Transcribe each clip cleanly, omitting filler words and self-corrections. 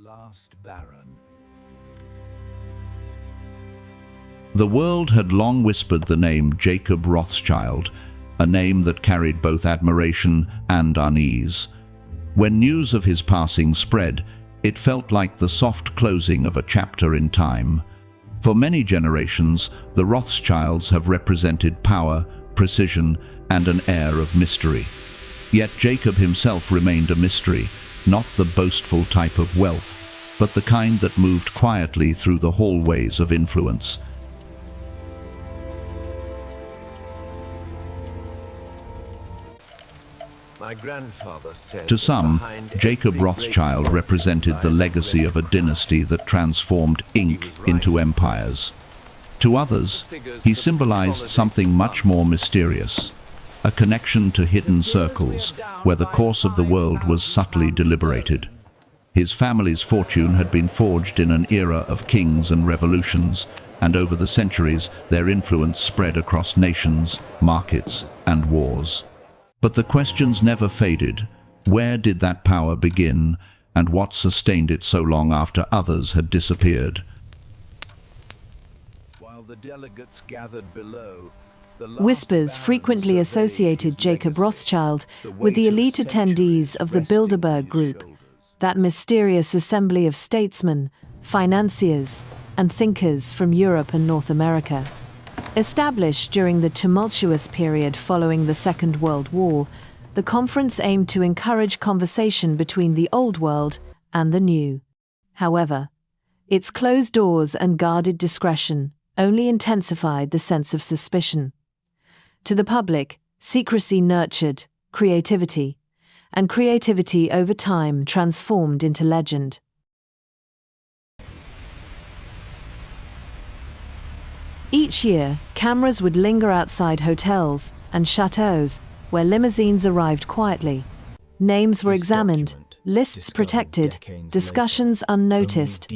last baron. The world had long whispered the name Jacob Rothschild, a name that carried both admiration and unease. When news of his passing spread, it felt like the soft closing of a chapter in time. For many generations, the Rothschilds have represented power, precision, and an air of mystery. Yet Jacob himself remained a mystery, not the boastful type of wealth, but the kind that moved quietly through the hallways of influence. My grandfather said To some, behind Jacob every Rothschild great represented the lies legacy of a dynasty that transformed ink into empires. To others, he symbolized something much more mysterious, a connection to hidden circles where the course of the world was subtly deliberated. His family's fortune had been forged in an era of kings and revolutions, and over the centuries their influence spread across nations, markets, and wars. But the questions never faded. Where did that power begin, and what sustained it so long after others had disappeared? While the delegates gathered below, Whispers frequently associated Jacob Rothschild with the elite attendees of the Bilderberg Group, that mysterious assembly of statesmen, financiers, and thinkers from Europe and North America. Established during the tumultuous period following the Second World War, the conference aimed to encourage conversation between the old world and the new. However, its closed doors and guarded discretion only intensified the sense of suspicion. To the public, secrecy nurtured creativity, and creativity over time transformed into legend. Each year, cameras would linger outside hotels and chateaus where limousines arrived quietly. Names were examined, lists protected, discussions unnoticed.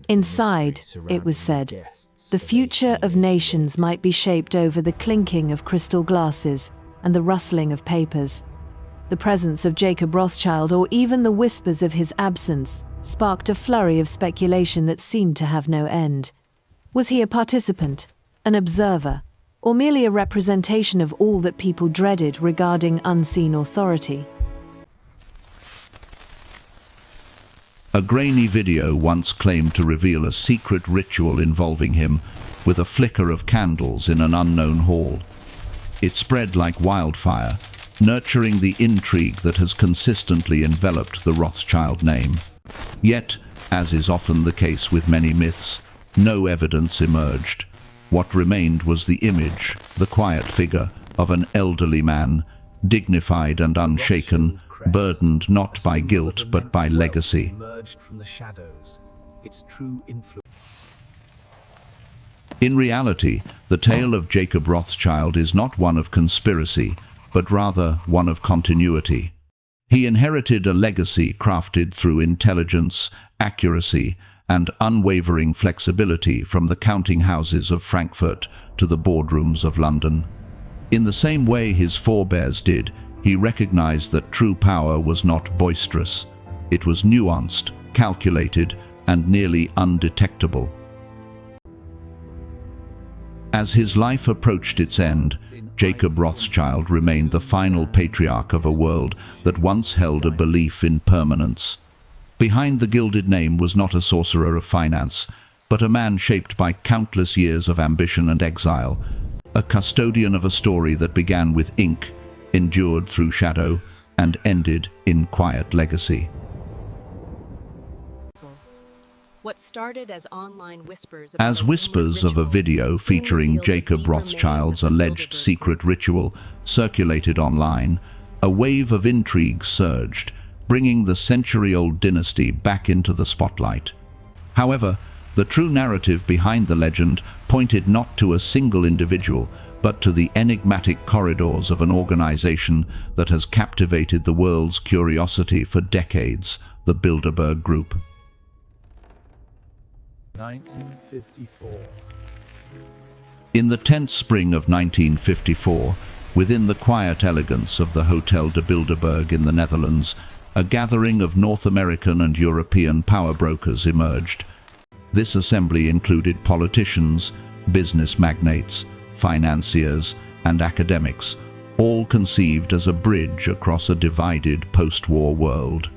Inside, it was said, the future of nations might be shaped over the clinking of crystal glasses and the rustling of papers. The presence of Jacob Rothschild, or even the whispers of his absence, sparked a flurry of speculation that seemed to have no end. Was he a participant, an observer, or merely a representation of all that people dreaded regarding unseen authority? A grainy video once claimed to reveal a secret ritual involving him with a flicker of candles in an unknown hall. It spread like wildfire, nurturing the intrigue that has consistently enveloped the Rothschild name. Yet, as is often the case with many myths, no evidence emerged. What remained was the image, the quiet figure, of an elderly man, dignified and unshaken, burdened not by guilt but by legacy. emerged from the shadows, its true influence. In reality, the tale of Jacob Rothschild is not one of conspiracy, but rather one of continuity. He inherited a legacy crafted through intelligence, accuracy, and unwavering flexibility from the counting houses of Frankfurt to the boardrooms of London. In the same way his forebears did, he recognized that true power was not boisterous. It was nuanced, calculated, and nearly undetectable. As his life approached its end, Jacob Rothschild remained the final patriarch of a world that once held a belief in permanence. Behind the gilded name was not a sorcerer of finance, but a man shaped by countless years of ambition and exile, a custodian of a story that began with ink, endured through shadow, and ended in quiet legacy. What started as online whispers As whispers of a video featuring Jacob Rothschild's alleged secret ritual circulated online, a wave of intrigue surged, bringing the century-old dynasty back into the spotlight. However, the true narrative behind the legend pointed not to a single individual, but to the enigmatic corridors of an organization that has captivated the world's curiosity for decades, the Bilderberg Group. 1954. In the tense spring of 1954, within the quiet elegance of the Hotel de Bilderberg in the Netherlands, a gathering of North American and European power brokers emerged. This assembly included politicians, business magnates, financiers, and academics, all conceived as a bridge across a divided post-war world.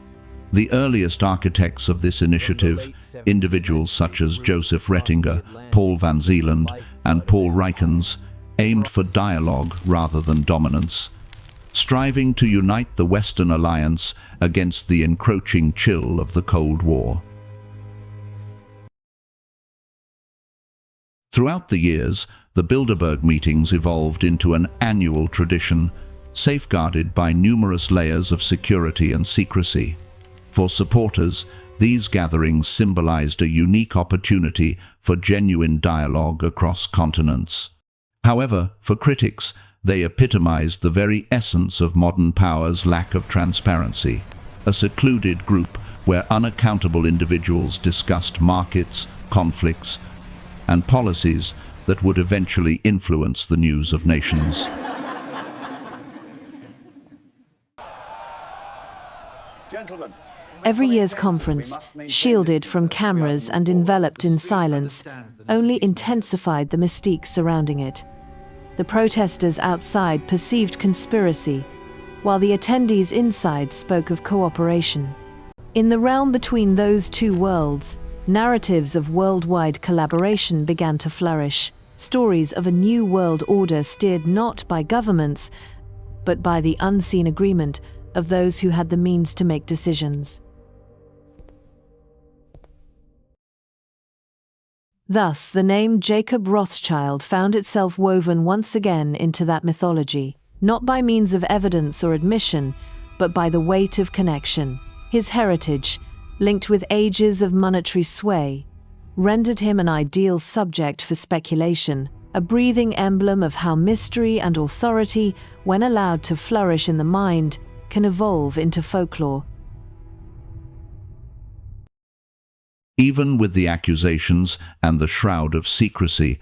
The earliest architects of this initiative, individuals such as Joseph Rettinger, Paul Van Zeeland, and Paul Rykens, aimed for dialogue rather than dominance, striving to unite the Western alliance against the encroaching chill of the Cold War. Throughout the years, the Bilderberg meetings evolved into an annual tradition, safeguarded by numerous layers of security and secrecy. For supporters, these gatherings symbolized a unique opportunity for genuine dialogue across continents. However, for critics, they epitomized the very essence of modern power's lack of transparency, a secluded group where unaccountable individuals discussed markets, conflicts, and policies that would eventually influence the news of nations. Gentlemen, Every year's conference, shielded from cameras and enveloped in silence, only intensified the mystique surrounding it. The protesters outside perceived conspiracy, while the attendees inside spoke of cooperation. In the realm between those two worlds, narratives of worldwide collaboration began to flourish. Stories of a new world order steered not by governments, but by the unseen agreement of those who had the means to make decisions. Thus, the name Jacob Rothschild found itself woven once again into that mythology, not by means of evidence or admission, but by the weight of connection. His heritage, linked with ages of monetary sway, rendered him an ideal subject for speculation, a breathing emblem of how mystery and authority, when allowed to flourish in the mind, can evolve into folklore. Even with the accusations and the shroud of secrecy,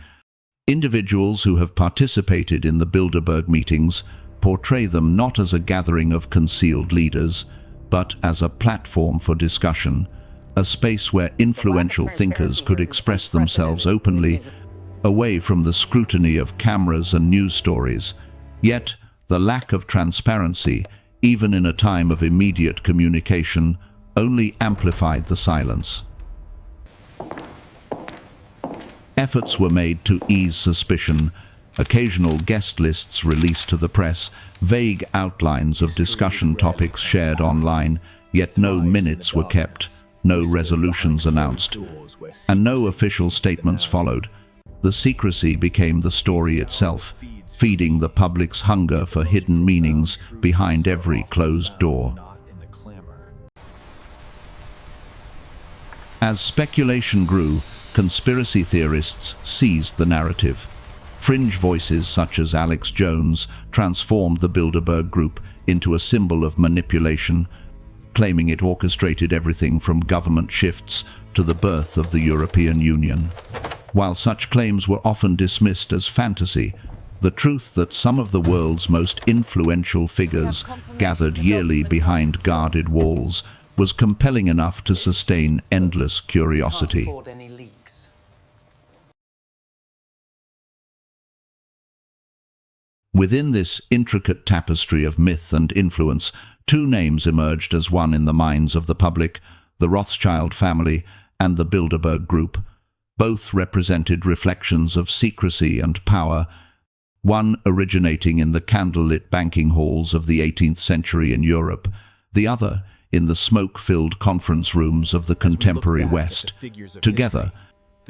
individuals who have participated in the Bilderberg meetings portray them not as a gathering of concealed leaders, but as a platform for discussion, a space where influential thinkers could express themselves openly, away from the scrutiny of cameras and news stories. Yet, the lack of transparency, even in a time of immediate communication, only amplified the silence. Efforts were made to ease suspicion, occasional guest lists released to the press, vague outlines of discussion topics shared online, yet no minutes were kept, no resolutions announced, and no official statements followed. The secrecy became the story itself, feeding the public's hunger for hidden meanings behind every closed door. As speculation grew, conspiracy theorists seized the narrative. Fringe voices such as Alex Jones transformed the Bilderberg Group into a symbol of manipulation, claiming it orchestrated everything from government shifts to the birth of the European Union. While such claims were often dismissed as fantasy, the truth that some of the world's most influential figures gathered yearly behind guarded walls was compelling enough to sustain endless curiosity. Within this intricate tapestry of myth and influence, two names emerged as one in the minds of the public: the Rothschild family and the Bilderberg Group. Both represented reflections of secrecy and power, one originating in the candlelit banking halls of the 18th century in Europe, the other in the smoke-filled conference rooms of the contemporary West. Together,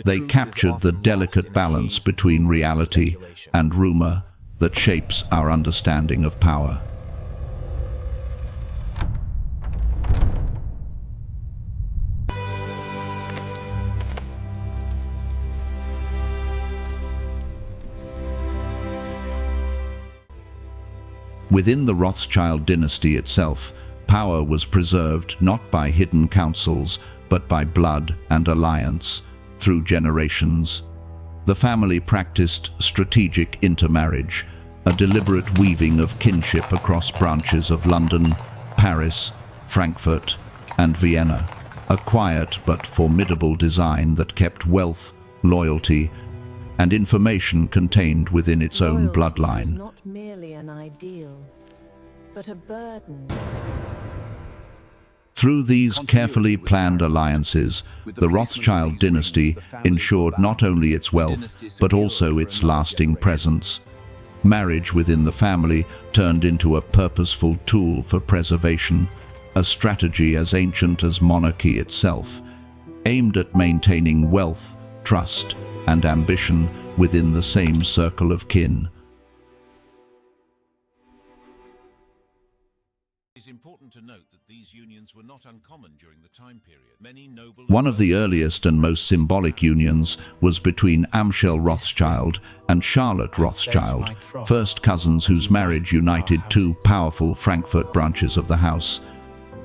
they captured the delicate balance between reality and rumor that shapes our understanding of power. Within the Rothschild dynasty itself, power was preserved not by hidden councils, but by blood and alliance through generations. The family practiced strategic intermarriage, a deliberate weaving of kinship across branches of London, Paris, Frankfurt, and Vienna, a quiet but formidable design that kept wealth, loyalty, and information contained within its own Loyalty was bloodline. not merely an ideal, but a burden. Through these carefully planned alliances, the Rothschild dynasty ensured not only its wealth, but also its lasting presence. Marriage within the family turned into a purposeful tool for preservation, a strategy as ancient as monarchy itself, aimed at maintaining wealth, trust, and ambition within the same circle of kin. It's important to note that these unions were not uncommon during the time period. Many noble... One of the earliest and most symbolic unions was between Amschel Rothschild and Charlotte Rothschild, first cousins whose marriage united two powerful Frankfurt branches of the house.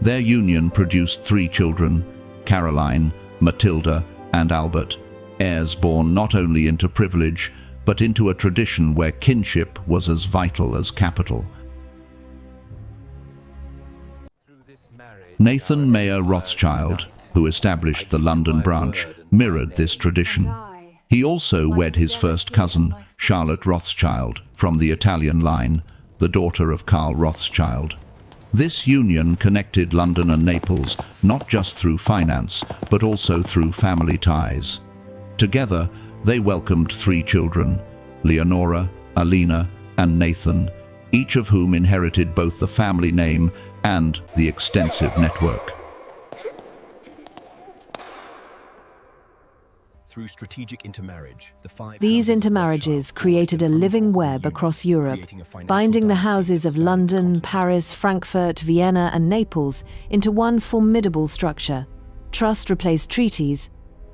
Their union produced 3 children, Caroline, Matilda, and Albert, heirs born not only into privilege, but into a tradition where kinship was as vital as capital. Nathan Mayer Rothschild, who established the London branch, mirrored this tradition. He also wed his first cousin, Charlotte Rothschild, from the Italian line, the daughter of Karl Rothschild. This union connected London and Naples not just through finance, but also through family ties. Together, they welcomed 3 children, Leonora, Alina, and Nathan, each of whom inherited both the family name and the extensive network. Through strategic intermarriage, These intermarriages created a living web across Europe, binding the houses of London, Paris, Frankfurt, Vienna, and Naples into one formidable structure. Trust replaced treaties,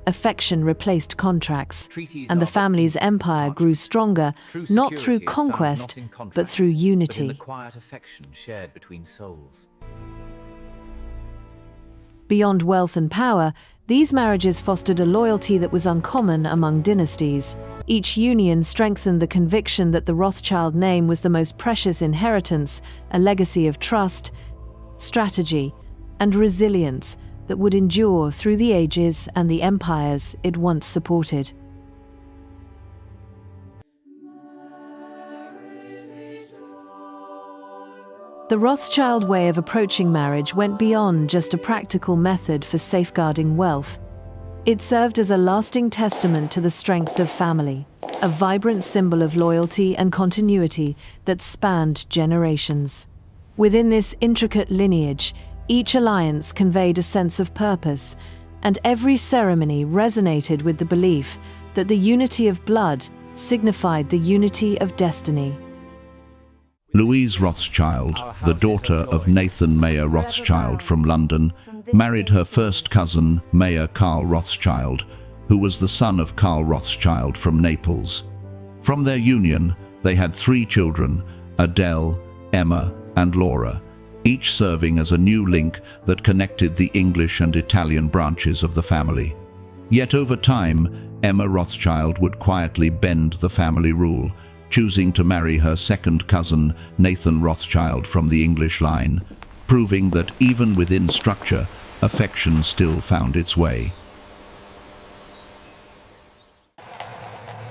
affection replaced contracts, and the family's empire grew stronger, not through conquest, but through unity. quiet affection shared between souls. Beyond wealth and power, these marriages fostered a loyalty that was uncommon among dynasties. Each union strengthened the conviction that the Rothschild name was the most precious inheritance, a legacy of trust, strategy, and resilience that would endure through the ages and the empires it once supported. The Rothschild way of approaching marriage went beyond just a practical method for safeguarding wealth. It served as a lasting testament to the strength of family, a vibrant symbol of loyalty and continuity that spanned generations. Within this intricate lineage, each alliance conveyed a sense of purpose, and every ceremony resonated with the belief that the unity of blood signified the unity of destiny. Louise Rothschild, the daughter of Nathan Mayer Rothschild from London, married her first cousin, Mayer Karl Rothschild, who was the son of Karl Rothschild from Naples. From their union, they had 3 children, Adele, Emma, and Laura, each serving as a new link that connected the English and Italian branches of the family. Yet over time, Emma Rothschild would quietly bend the family rule, choosing to marry her second cousin, Nathan Rothschild from the English line, proving that even within structure, affection still found its way.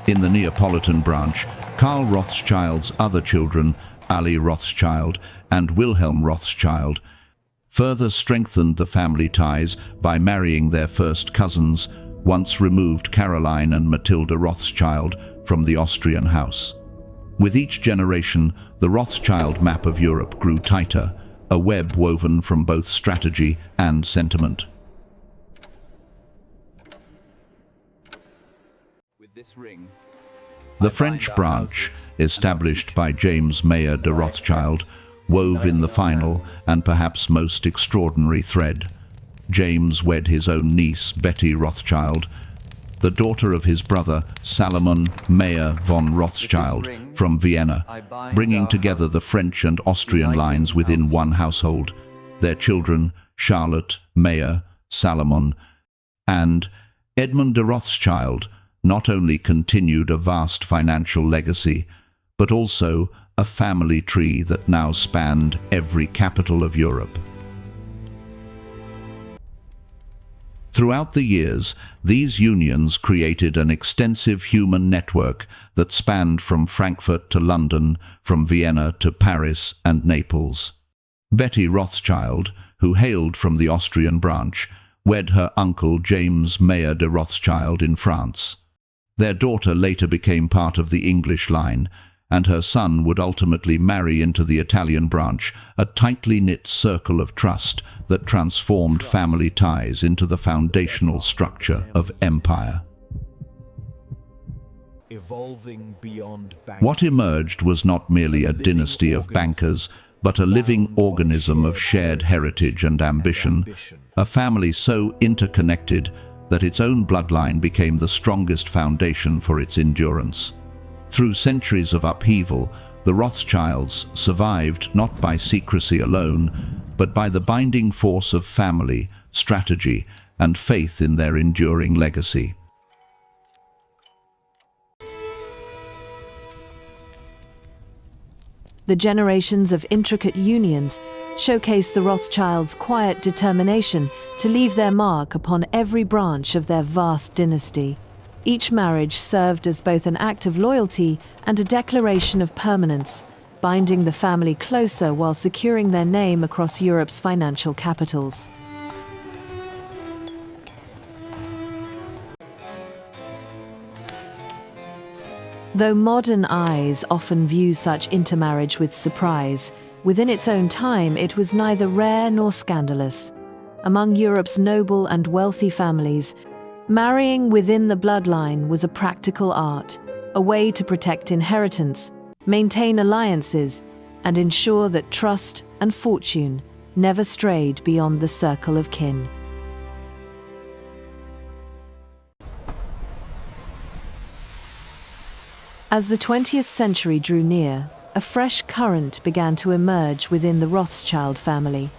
In the Neapolitan branch, Karl Rothschild's other children, Ali Rothschild and Wilhelm Rothschild, further strengthened the family ties by marrying their first cousins, once removed Caroline and Matilda Rothschild from the Austrian house. With each generation, the Rothschild map of Europe grew tighter, a web woven from both strategy and sentiment. With this ring, The French branch, established by James Mayer de Rothschild, wove in the final and perhaps most extraordinary thread. James wed his own niece, Betty Rothschild, the daughter of his brother Salomon Mayer von Rothschild from Vienna, bringing together the French and Austrian lines within one household. Their children, Charlotte, Mayer, Salomon, and Edmund de Rothschild, not only continued a vast financial legacy, but also a family tree that now spanned every capital of Europe. Throughout the years, these unions created an extensive human network that spanned from Frankfurt to London, from Vienna to Paris and Naples. Betty Rothschild, who hailed from the Austrian branch, wed her uncle James Mayer de Rothschild in France. Their daughter later became part of the English line, and her son would ultimately marry into the Italian branch, a tightly knit circle of trust that transformed family ties into the foundational structure of empire. Evolving beyond What emerged was not merely a dynasty of bankers, but a living organism of shared heritage and ambition, a family so interconnected that its own bloodline became the strongest foundation for its endurance. Through centuries of upheaval, the Rothschilds survived not by secrecy alone, but by the binding force of family, strategy, and faith in their enduring legacy. The generations of intricate unions showcase the Rothschilds' quiet determination to leave their mark upon every branch of their vast dynasty. Each marriage served as both an act of loyalty and a declaration of permanence, binding the family closer while securing their name across Europe's financial capitals. Though modern eyes often view such intermarriage with surprise, within its own time it was neither rare nor scandalous. Among Europe's noble and wealthy families, marrying within the bloodline was a practical art, a way to protect inheritance, maintain alliances, and ensure that trust and fortune never strayed beyond the circle of kin. As the 20th century drew near, a fresh current began to emerge within the Rothschild family.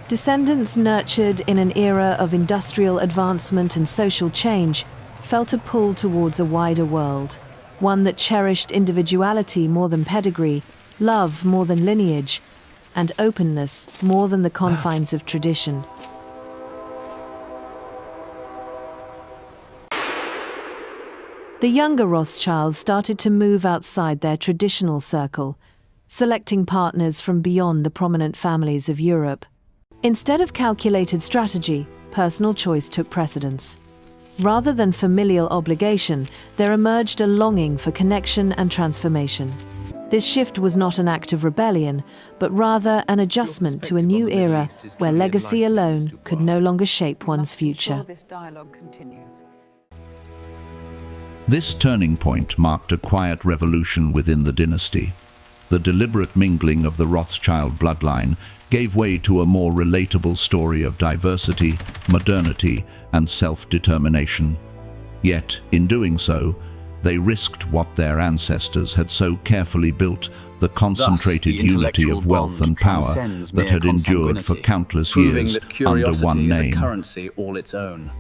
Descendants nurtured in an era of industrial advancement and social change felt a pull towards a wider world, one that cherished individuality more than pedigree, love more than lineage, and openness more than the confines of tradition. The younger Rothschilds started to move outside their traditional circle, selecting partners from beyond the prominent families of Europe. Instead of calculated strategy, personal choice took precedence. Rather than familial obligation, there emerged a longing for connection and transformation. This shift was not an act of rebellion, but rather an adjustment to a new era where legacy alone could no longer shape one's future. This turning point marked a quiet revolution within the dynasty. The deliberate mingling of the Rothschild bloodline gave way to a more relatable story of diversity, modernity, and self-determination. Yet, in doing so, they risked what their ancestors had so carefully built, the concentrated unity of wealth and power that had endured for countless years under one name. Currency all its own.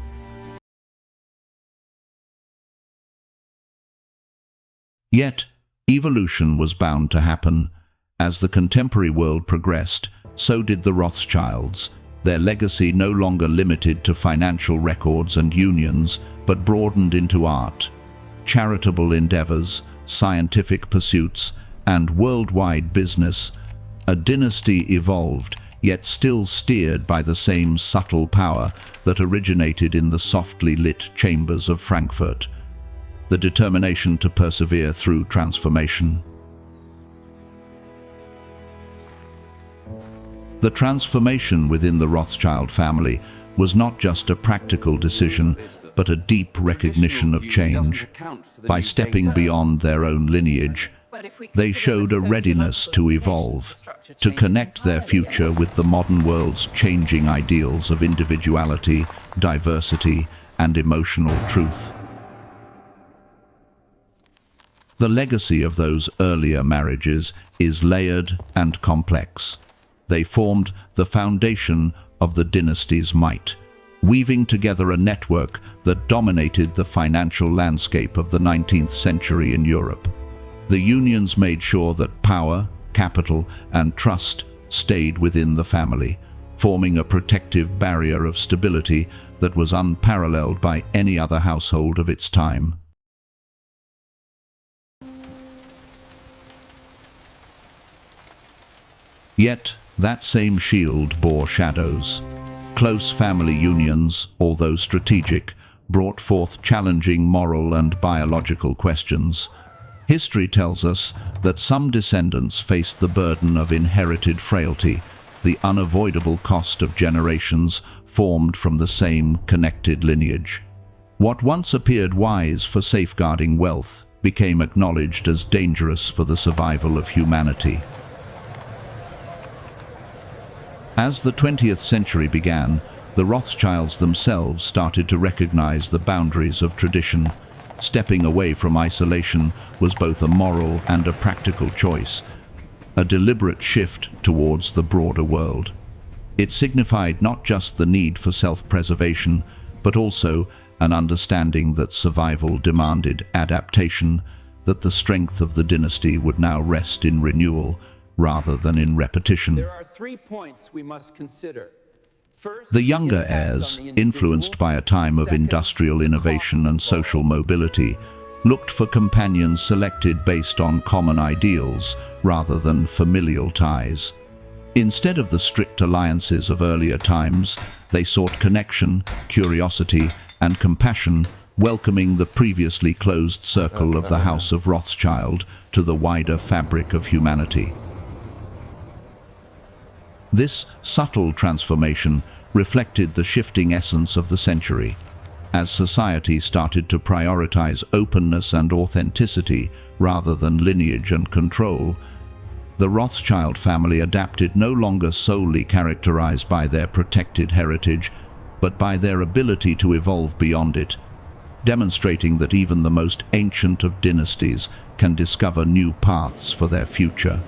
Yet, evolution was bound to happen. As the contemporary world progressed, so did the Rothschilds, their legacy no longer limited to financial records and unions, but broadened into art, charitable endeavors, scientific pursuits, and worldwide business. A dynasty evolved, yet still steered by the same subtle power that originated in the softly lit chambers of Frankfurt. The determination to persevere through transformation. The transformation within the Rothschild family was not just a practical decision, but a deep recognition of change. By stepping beyond their own lineage, they showed a readiness to evolve, to connect their future with the modern world's changing ideals of individuality, diversity, and emotional truth. The legacy of those earlier marriages is layered and complex. They formed the foundation of the dynasty's might, weaving together a network that dominated the financial landscape of the 19th century in Europe. The unions made sure that power, capital, and trust stayed within the family, forming a protective barrier of stability that was unparalleled by any other household of its time. Yet, that same shield bore shadows. Close family unions, although strategic, brought forth challenging moral and biological questions. History tells us that some descendants faced the burden of inherited frailty, the unavoidable cost of generations formed from the same connected lineage. What once appeared wise for safeguarding wealth became acknowledged as dangerous for the survival of humanity. As the 20th century began, the Rothschilds themselves started to recognize the boundaries of tradition. Stepping away from isolation was both a moral and a practical choice, a deliberate shift towards the broader world. It signified not just the need for self-preservation, but also an understanding that survival demanded adaptation, that the strength of the dynasty would now rest in renewal rather than in repetition. There are 3 points we must consider. First, The younger heirs, influenced by a time of industrial innovation and social mobility, looked for companions selected based on common ideals rather than familial ties. Instead of the strict alliances of earlier times, they sought connection, curiosity, and compassion, welcoming the previously closed circle of the House of Rothschild to the wider fabric of humanity. This subtle transformation reflected the shifting essence of the century. As society started to prioritize openness and authenticity rather than lineage and control, the Rothschild family adapted, no longer solely characterized by their protected heritage, but by their ability to evolve beyond it, demonstrating that even the most ancient of dynasties can discover new paths for their future.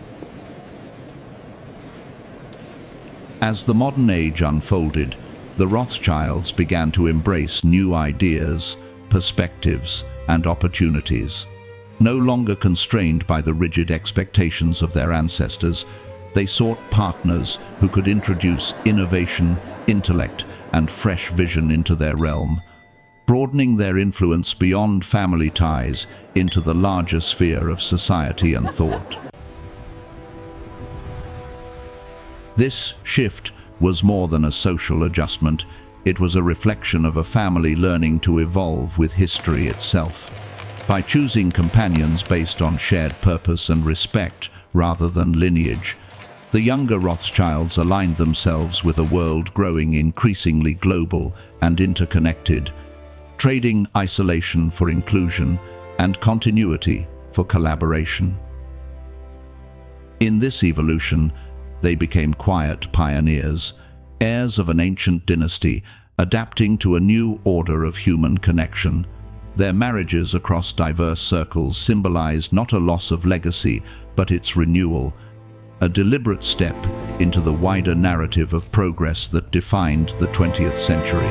As the modern age unfolded, the Rothschilds began to embrace new ideas, perspectives, and opportunities. No longer constrained by the rigid expectations of their ancestors, they sought partners who could introduce innovation, intellect, and fresh vision into their realm, broadening their influence beyond family ties into the larger sphere of society and thought. This shift was more than a social adjustment. It was a reflection of a family learning to evolve with history itself. By choosing companions based on shared purpose and respect rather than lineage, the younger Rothschilds aligned themselves with a world growing increasingly global and interconnected, trading isolation for inclusion and continuity for collaboration. In this evolution, they became quiet pioneers, heirs of an ancient dynasty, adapting to a new order of human connection. Their marriages across diverse circles symbolized not a loss of legacy, but its renewal, a deliberate step into the wider narrative of progress that defined the 20th century.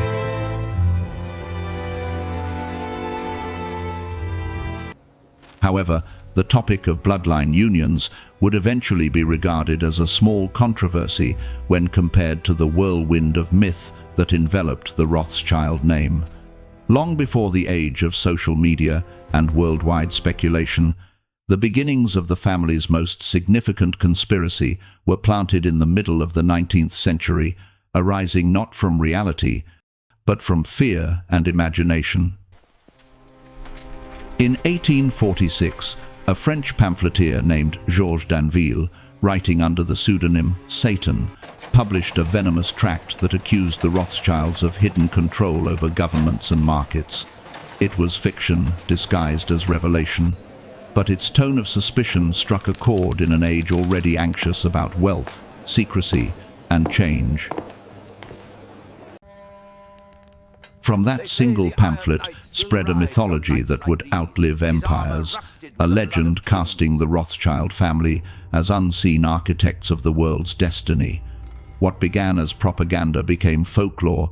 However, the topic of bloodline unions would eventually be regarded as a small controversy when compared to the whirlwind of myth that enveloped the Rothschild name. Long before the age of social media and worldwide speculation, the beginnings of the family's most significant conspiracy were planted in the middle of the 19th century, arising not from reality, but from fear and imagination. In 1846, a French pamphleteer named Georges Danville, writing under the pseudonym Satan, published a venomous tract that accused the Rothschilds of hidden control over governments and markets. It was fiction disguised as revelation, but its tone of suspicion struck a chord in an age already anxious about wealth, secrecy, and change. From that single pamphlet spread a mythology that would outlive empires, a legend casting the Rothschild family as unseen architects of the world's destiny. What began as propaganda became folklore,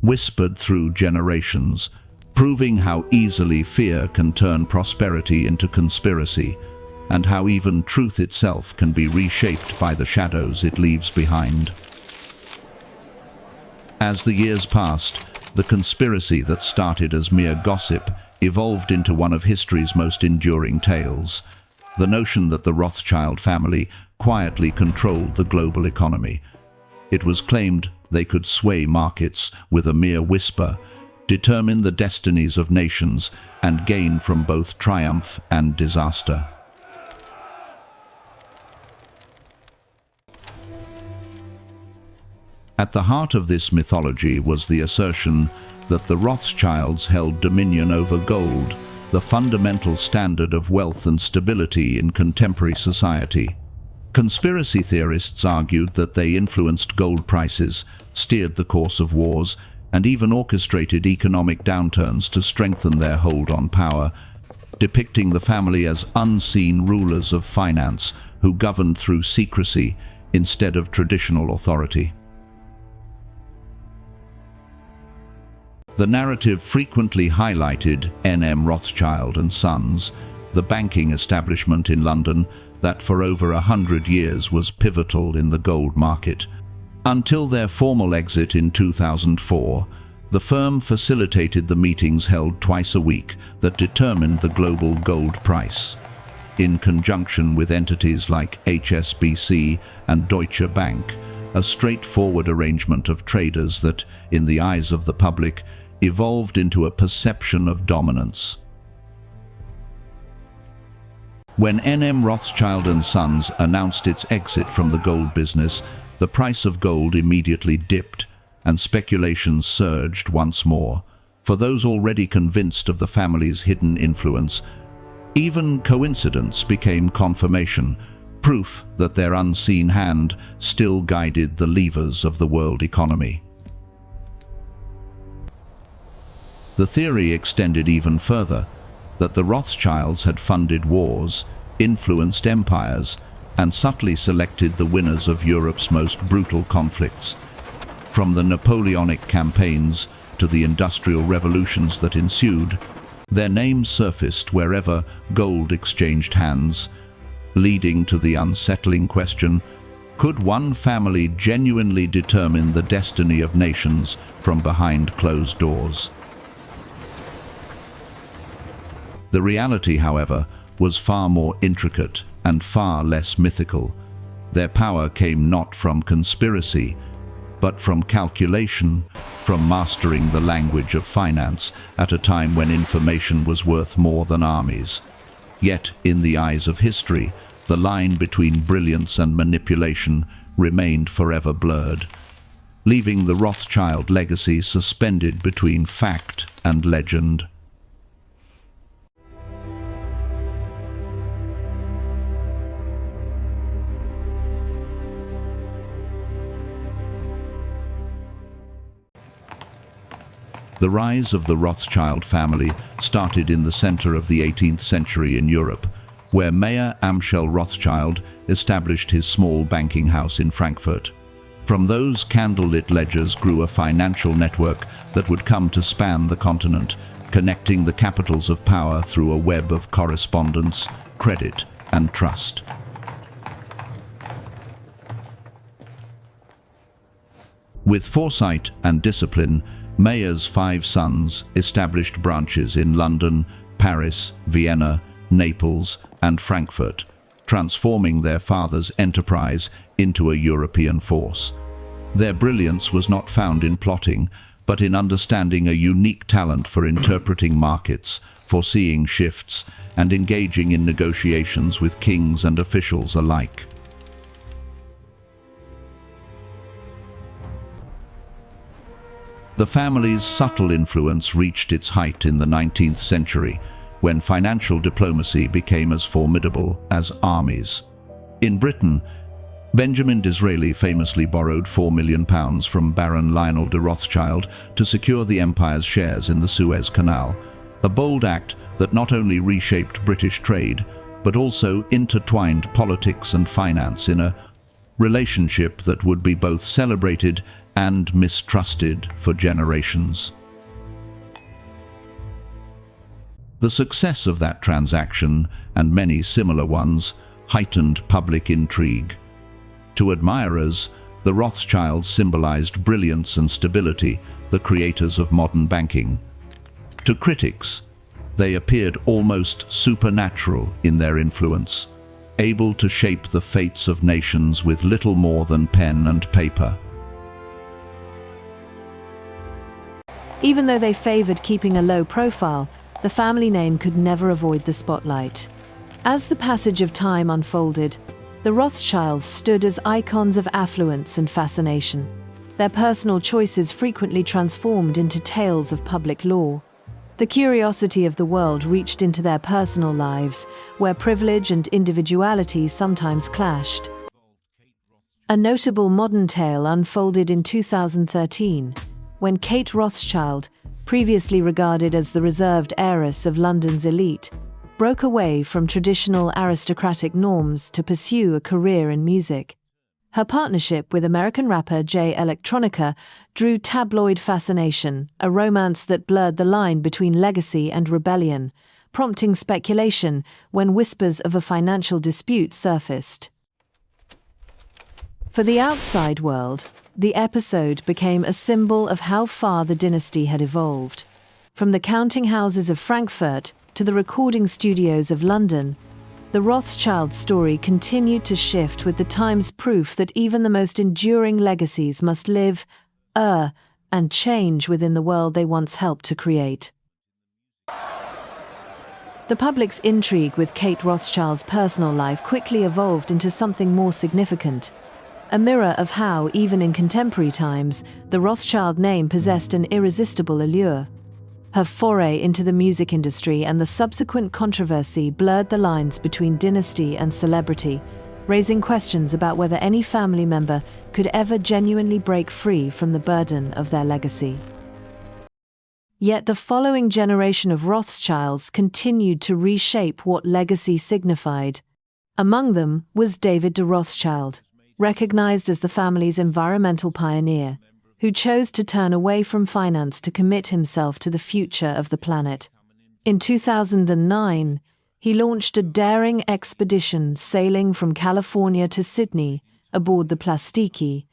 whispered through generations, proving how easily fear can turn prosperity into conspiracy, and how even truth itself can be reshaped by the shadows it leaves behind. As the years passed, the conspiracy that started as mere gossip evolved into one of history's most enduring tales. The notion that the Rothschild family quietly controlled the global economy. It was claimed they could sway markets with a mere whisper, determine the destinies of nations, and gain from both triumph and disaster. At the heart of this mythology was the assertion that the Rothschilds held dominion over gold, the fundamental standard of wealth and stability in contemporary society. Conspiracy theorists argued that they influenced gold prices, steered the course of wars, and even orchestrated economic downturns to strengthen their hold on power, depicting the family as unseen rulers of finance who governed through secrecy instead of traditional authority. The narrative frequently highlighted N.M. Rothschild and Sons, the banking establishment in London that for over 100 years was pivotal in the gold market. Until their formal exit in 2004, the firm facilitated the meetings held twice a week that determined the global gold price. In conjunction with entities like HSBC and Deutsche Bank, a straightforward arrangement of traders that, in the eyes of the public, evolved into a perception of dominance. When N.M. Rothschild and Sons announced its exit from the gold business, the price of gold immediately dipped, and speculations surged once more. For those already convinced of the family's hidden influence, even coincidence became confirmation, proof that their unseen hand still guided the levers of the world economy. The theory extended even further, that the Rothschilds had funded wars, influenced empires, and subtly selected the winners of Europe's most brutal conflicts. From the Napoleonic campaigns to the industrial revolutions that ensued, their names surfaced wherever gold exchanged hands, leading to the unsettling question, could one family genuinely determine the destiny of nations from behind closed doors? The reality, however, was far more intricate and far less mythical. Their power came not from conspiracy, but from calculation, from mastering the language of finance at a time when information was worth more than armies. Yet, in the eyes of history, the line between brilliance and manipulation remained forever blurred, leaving the Rothschild legacy suspended between fact and legend. The rise of the Rothschild family started in the center of the 18th century in Europe, where Mayer Amschel Rothschild established his small banking house in Frankfurt. From those candlelit ledgers grew a financial network that would come to span the continent, connecting the capitals of power through a web of correspondence, credit, and trust. With foresight and discipline, Mayer's 5 sons established branches in London, Paris, Vienna, Naples, and Frankfurt, transforming their father's enterprise into a European force. Their brilliance was not found in plotting, but in understanding a unique talent for interpreting markets, foreseeing shifts, and engaging in negotiations with kings and officials alike. The family's subtle influence reached its height in the 19th century, when financial diplomacy became as formidable as armies. In Britain, Benjamin Disraeli famously borrowed £4 million from Baron Lionel de Rothschild to secure the empire's shares in the Suez Canal, a bold act that not only reshaped British trade, but also intertwined politics and finance in a relationship that would be both celebrated and mistrusted for generations. The success of that transaction, and many similar ones, heightened public intrigue. To admirers, The Rothschilds symbolized brilliance and stability, the creators of modern banking. To critics, they appeared almost supernatural in their influence, able to shape the fates of nations with little more than pen and paper. Even though they favored keeping a low profile, the family name could never avoid the spotlight. As the passage of time unfolded, the Rothschilds stood as icons of affluence and fascination. Their personal choices frequently transformed into tales of public law. The curiosity of the world reached into their personal lives, where privilege and individuality sometimes clashed. A notable modern tale unfolded in 2013, when Kate Rothschild, previously regarded as the reserved heiress of London's elite, broke away from traditional aristocratic norms to pursue a career in music. Her partnership with American rapper Jay Electronica drew tabloid fascination, a romance that blurred the line between legacy and rebellion, prompting speculation when whispers of a financial dispute surfaced. For the outside world, the episode became a symbol of how far the dynasty had evolved. From the counting houses of Frankfurt to the recording studios of London, the Rothschild story continued to shift with the time's proof that even the most enduring legacies must live, and change within the world they once helped to create. The public's intrigue with Kate Rothschild's personal life quickly evolved into something more significant, a mirror of how, even in contemporary times, the Rothschild name possessed an irresistible allure. Her foray into the music industry and the subsequent controversy blurred the lines between dynasty and celebrity, raising questions about whether any family member could ever genuinely break free from the burden of their legacy. Yet the following generation of Rothschilds continued to reshape what legacy signified. Among them was David de Rothschild, recognized as the family's environmental pioneer, who chose to turn away from finance to commit himself to the future of the planet. In 2009, he launched a daring expedition sailing from California to Sydney aboard the Plastiki,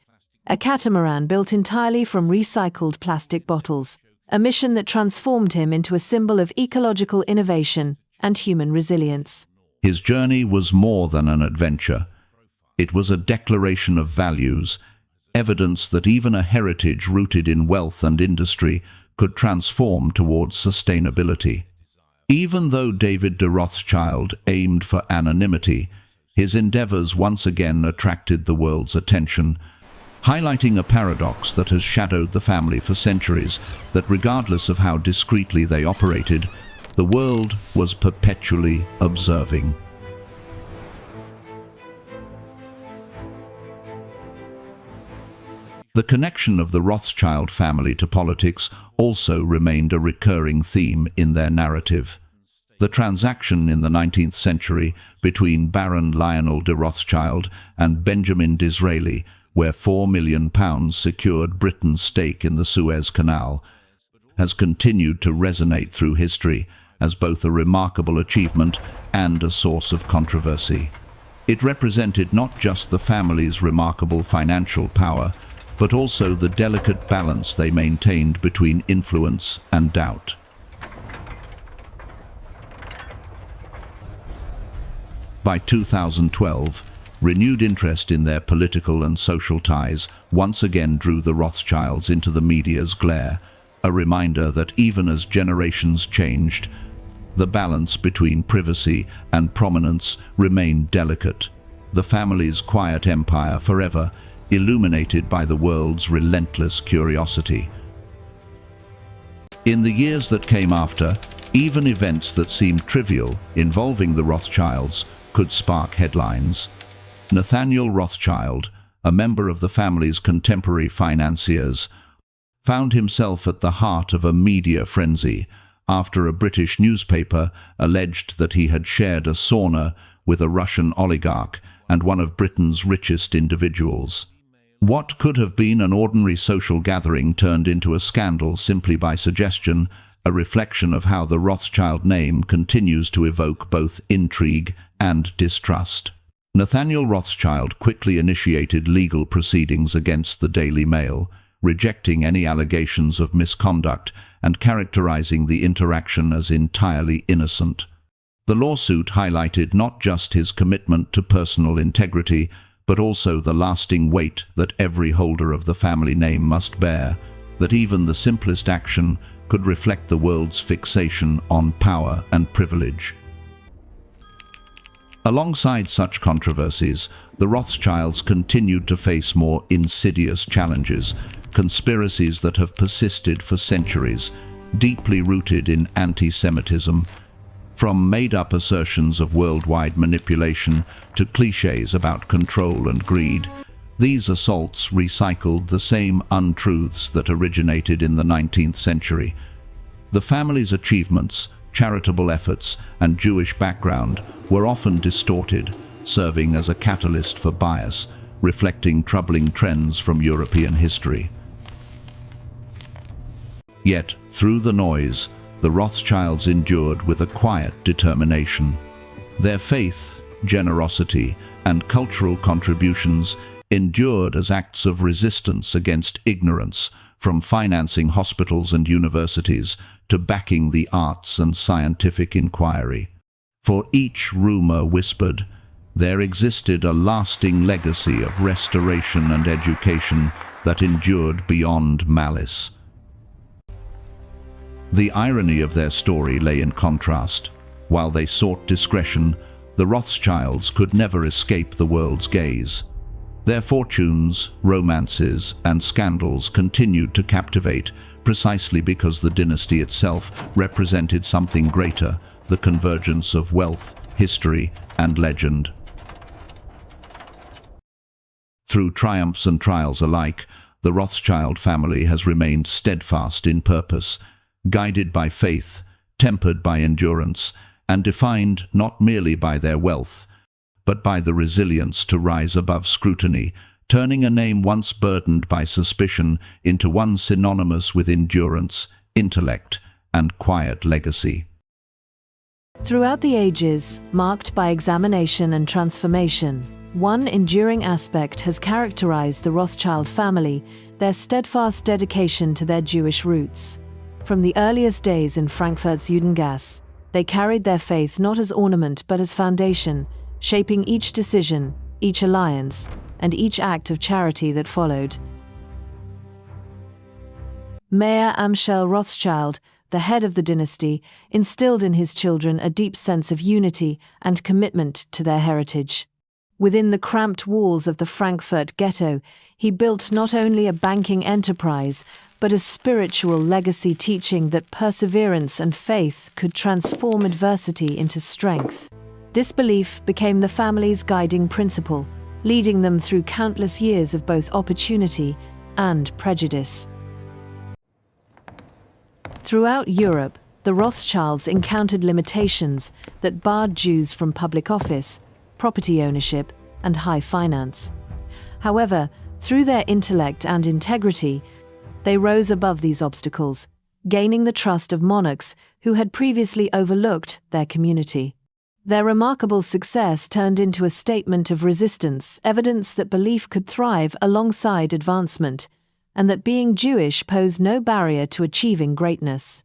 a catamaran built entirely from recycled plastic bottles, a mission that transformed him into a symbol of ecological innovation and human resilience. His journey was more than an adventure. It was a declaration of values, evidence that even a heritage rooted in wealth and industry could transform towards sustainability. Even though David de Rothschild aimed for anonymity, his endeavors once again attracted the world's attention, highlighting a paradox that has shadowed the family for centuries, that regardless of how discreetly they operated, the world was perpetually observing. The connection of the Rothschild family to politics also remained a recurring theme in their narrative. The transaction in the 19th century between Baron Lionel de Rothschild and Benjamin Disraeli, where £4 million secured Britain's stake in the Suez Canal, has continued to resonate through history as both a remarkable achievement and a source of controversy. It represented not just the family's remarkable financial power, but also the delicate balance they maintained between influence and doubt. By 2012, renewed interest in their political and social ties once again drew the Rothschilds into the media's glare, a reminder that even as generations changed, the balance between privacy and prominence remained delicate. The family's quiet empire forever illuminated by the world's relentless curiosity. In the years that came after, even events that seemed trivial involving the Rothschilds could spark headlines. Nathaniel Rothschild, a member of the family's contemporary financiers, found himself at the heart of a media frenzy after a British newspaper alleged that he had shared a sauna with a Russian oligarch and one of Britain's richest individuals. What could have been an ordinary social gathering turned into a scandal simply by suggestion, a reflection of how the Rothschild name continues to evoke both intrigue and distrust. Nathaniel Rothschild quickly initiated legal proceedings against the Daily Mail, rejecting any allegations of misconduct and characterizing the interaction as entirely innocent. The lawsuit highlighted not just his commitment to personal integrity, but also the lasting weight that every holder of the family name must bear, that even the simplest action could reflect the world's fixation on power and privilege. Alongside such controversies, the Rothschilds continued to face more insidious challenges, conspiracies that have persisted for centuries, deeply rooted in anti-Semitism. From made-up assertions of worldwide manipulation to clichés about control and greed, these assaults recycled the same untruths that originated in the 19th century. The family's achievements, charitable efforts, and Jewish background were often distorted, serving as a catalyst for bias, reflecting troubling trends from European history. Yet, through the noise, the Rothschilds endured with a quiet determination. Their faith, generosity, and cultural contributions endured as acts of resistance against ignorance, from financing hospitals and universities to backing the arts and scientific inquiry. For each rumor whispered, there existed a lasting legacy of restoration and education that endured beyond malice. The irony of their story lay in contrast. While they sought discretion, the Rothschilds could never escape the world's gaze. Their fortunes, romances, and scandals continued to captivate, precisely because the dynasty itself represented something greater, the convergence of wealth, history, and legend. Through triumphs and trials alike, the Rothschild family has remained steadfast in purpose, guided by faith, tempered by endurance, and defined not merely by their wealth, but by the resilience to rise above scrutiny, turning a name once burdened by suspicion into one synonymous with endurance, intellect, and quiet legacy. Throughout the ages, marked by examination and transformation, one enduring aspect has characterized the Rothschild family: their steadfast dedication to their Jewish roots. From the earliest days in Frankfurt's Judengasse, they carried their faith not as ornament but as foundation, shaping each decision, each alliance, and each act of charity that followed. Mayer Amschel Rothschild, the head of the dynasty, instilled in his children a deep sense of unity and commitment to their heritage. Within the cramped walls of the Frankfurt ghetto, he built not only a banking enterprise, but a spiritual legacy, teaching that perseverance and faith could transform adversity into strength. This belief became the family's guiding principle, leading them through countless years of both opportunity and prejudice. Throughout Europe, the Rothschilds encountered limitations that barred Jews from public office, property ownership, and high finance. However, through their intellect and integrity, they rose above these obstacles, gaining the trust of monarchs who had previously overlooked their community. Their remarkable success turned into a statement of resistance, evidence that belief could thrive alongside advancement, and that being Jewish posed no barrier to achieving greatness.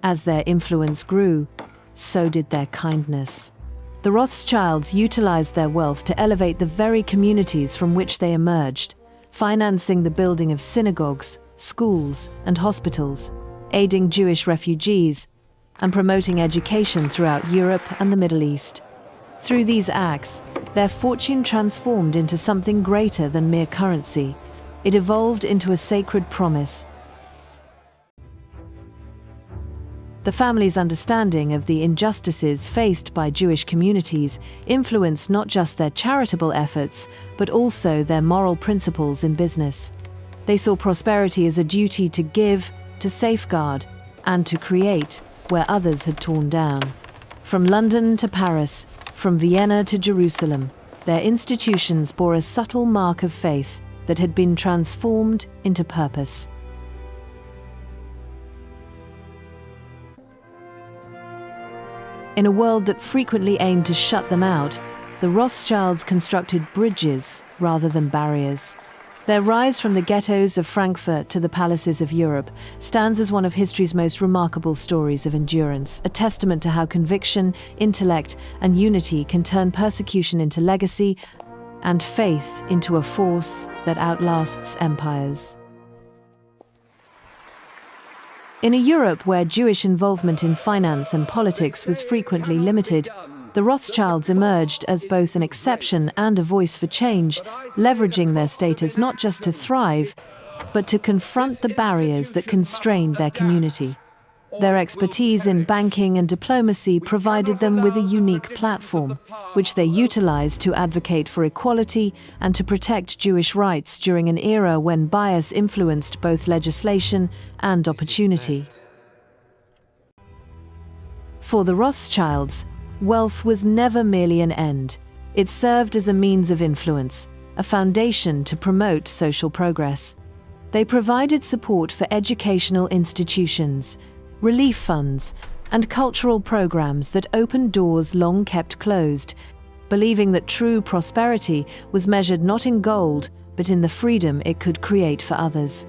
As their influence grew, so did their kindness. The Rothschilds utilized their wealth to elevate the very communities from which they emerged, financing the building of synagogues, schools, and hospitals, aiding Jewish refugees, and promoting education throughout Europe and the Middle East. Through these acts, their fortune transformed into something greater than mere currency. It evolved into a sacred promise. The family's understanding of the injustices faced by Jewish communities influenced not just their charitable efforts, but also their moral principles in business. They saw prosperity as a duty to give, to safeguard, and to create where others had torn down. From London to Paris, from Vienna to Jerusalem, their institutions bore a subtle mark of faith that had been transformed into purpose. In a world that frequently aimed to shut them out, the Rothschilds constructed bridges rather than barriers. Their rise from the ghettos of Frankfurt to the palaces of Europe stands as one of history's most remarkable stories of endurance, a testament to how conviction, intellect, and unity can turn persecution into legacy and faith into a force that outlasts empires. In a Europe where Jewish involvement in finance and politics was frequently limited, the Rothschilds emerged as both an exception and a voice for change, leveraging their status not just to thrive, but to confront the barriers that constrained their community. Their expertise in banking and diplomacy provided them with a unique platform, which they utilized to advocate for equality and to protect Jewish rights during an era when bias influenced both legislation and opportunity. For the Rothschilds, wealth was never merely an end. It served as a means of influence, a foundation to promote social progress. They provided support for educational institutions, relief funds, and cultural programs that opened doors long kept closed, believing that true prosperity was measured not in gold, but in the freedom it could create for others.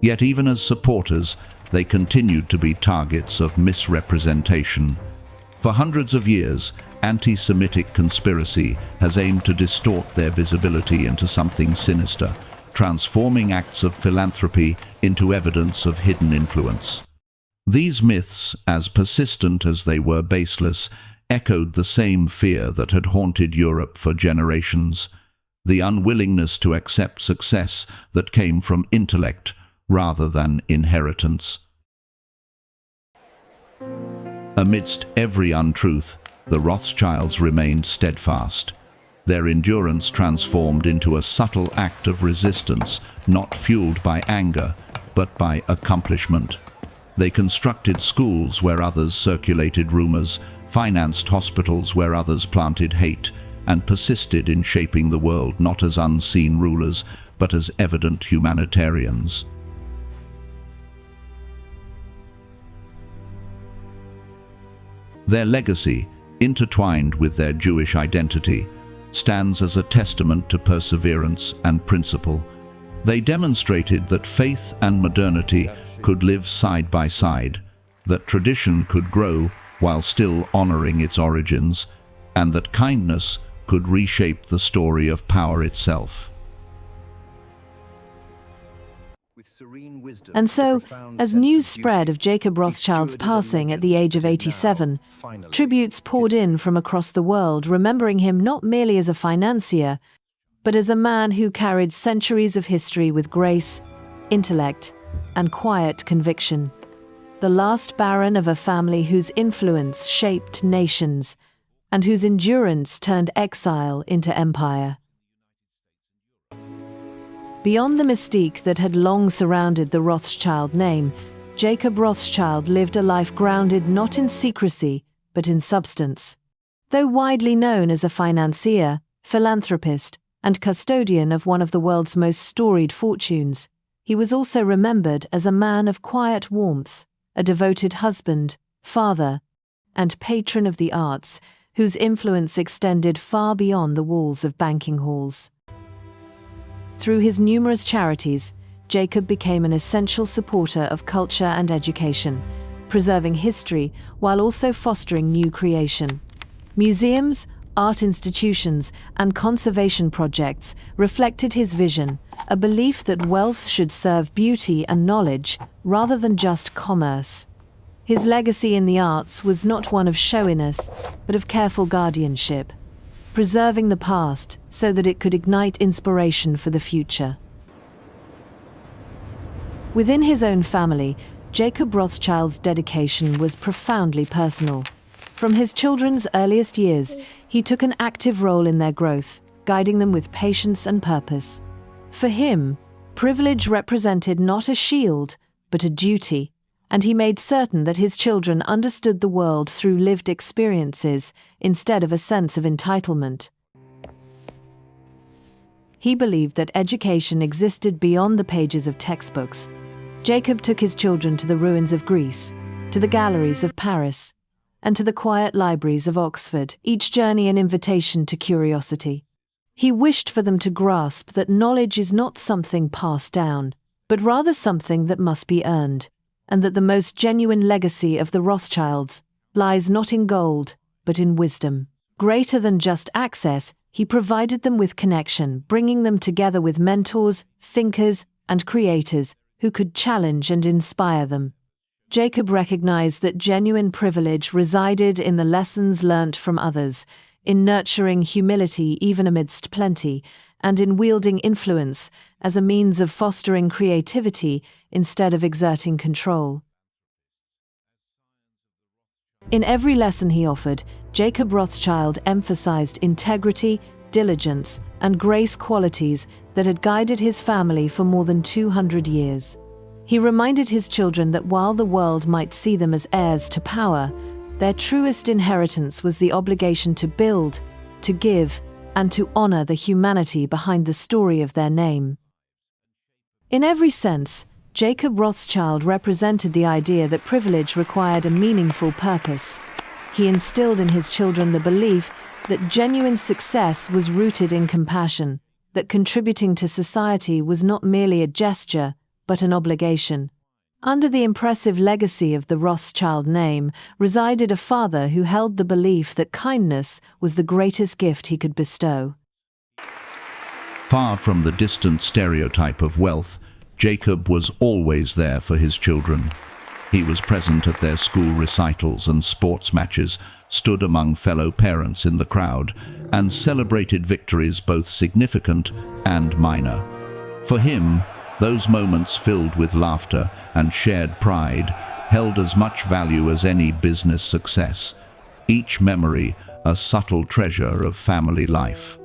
Yet even as supporters, they continued to be targets of misrepresentation. For hundreds of years, anti-Semitic conspiracy has aimed to distort their visibility into something sinister, transforming acts of philanthropy into evidence of hidden influence. These myths, as persistent as they were baseless, echoed the same fear that had haunted Europe for generations: the unwillingness to accept success that came from intellect rather than inheritance. Amidst every untruth, the Rothschilds remained steadfast. Their endurance transformed into a subtle act of resistance, not fueled by anger, but by accomplishment. They constructed schools where others circulated rumors, financed hospitals where others planted hate, and persisted in shaping the world not as unseen rulers, but as evident humanitarians. Their legacy, intertwined with their Jewish identity, stands as a testament to perseverance and principle. They demonstrated that faith and modernity could live side by side, that tradition could grow while still honoring its origins, and that kindness could reshape the story of power itself. And so, as news spread of Jacob Rothschild's passing at the age of 87, tributes poured in from across the world, remembering him not merely as a financier, but as a man who carried centuries of history with grace, intellect, and quiet conviction. The last baron of a family whose influence shaped nations, and whose endurance turned exile into empire. Beyond the mystique that had long surrounded the Rothschild name, Jacob Rothschild lived a life grounded not in secrecy, but in substance. Though widely known as a financier, philanthropist, and custodian of one of the world's most storied fortunes, he was also remembered as a man of quiet warmth, a devoted husband, father, and patron of the arts, whose influence extended far beyond the walls of banking halls. Through his numerous charities, Jacob became an essential supporter of culture and education, preserving history while also fostering new creation. Museums, art institutions, and conservation projects reflected his vision, a belief that wealth should serve beauty and knowledge rather than just commerce. His legacy in the arts was not one of showiness, but of careful guardianship, preserving the past so that it could ignite inspiration for the future. Within his own family, Jacob Rothschild's dedication was profoundly personal. From his children's earliest years, he took an active role in their growth, guiding them with patience and purpose. For him, privilege represented not a shield, but a duty, and he made certain that his children understood the world through lived experiences instead of a sense of entitlement. He believed that education existed beyond the pages of textbooks. Jacob took his children to the ruins of Greece, to the galleries of Paris, and to the quiet libraries of Oxford, each journey an invitation to curiosity. He wished for them to grasp that knowledge is not something passed down, but rather something that must be earned, and that the most genuine legacy of the Rothschilds lies not in gold, but in wisdom. Greater than just access, he provided them with connection, bringing them together with mentors, thinkers, and creators who could challenge and inspire them. Jacob recognized that genuine privilege resided in the lessons learnt from others, in nurturing humility even amidst plenty, and in wielding influence as a means of fostering creativity instead of exerting control. In every lesson he offered, Jacob Rothschild emphasized integrity, diligence, and grace, qualities that had guided his family for more than 200 years. He reminded his children that while the world might see them as heirs to power, their truest inheritance was the obligation to build, to give, and to honor the humanity behind the story of their name. In every sense, Jacob Rothschild represented the idea that privilege required a meaningful purpose. He instilled in his children the belief that genuine success was rooted in compassion, that contributing to society was not merely a gesture, but an obligation. Under the impressive legacy of the Rothschild name resided a father who held the belief that kindness was the greatest gift he could bestow. Far from the distant stereotype of wealth, Jacob was always there for his children. He was present at their school recitals and sports matches, stood among fellow parents in the crowd, and celebrated victories both significant and minor. For him, those moments filled with laughter and shared pride held as much value as any business success, each memory a subtle treasure of family life.